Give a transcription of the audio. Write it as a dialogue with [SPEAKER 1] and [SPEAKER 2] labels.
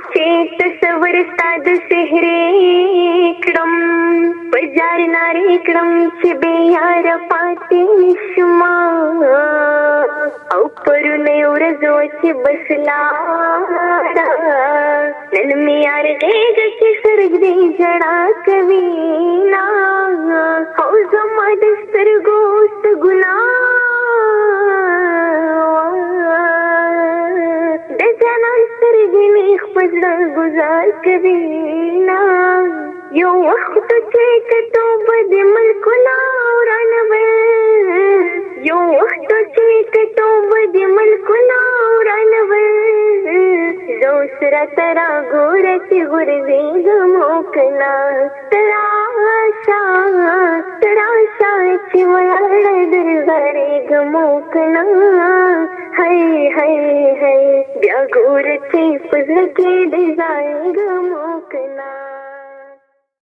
[SPEAKER 1] چې تصور ستا د سحرې کړم په جار نارې کړم چې بې یاره پاتې شما او پرونی ورځ وه چې بس لاړه نن مې یار غېږه کې سرږدې ژړا کوي نا او زما د سترګو څه ګناه په زړه ګزار کوي نا یو وخت چې کتو بد ملکونه ورانول یو وخت چې کتو بد ملکونه ورانول زو سره ترا ګور چې غورځېږم وکنا تراشا چې ولاړه درغړېږم وکنا هی بیا ګور چې په زړه کې د ځای ګمو کنا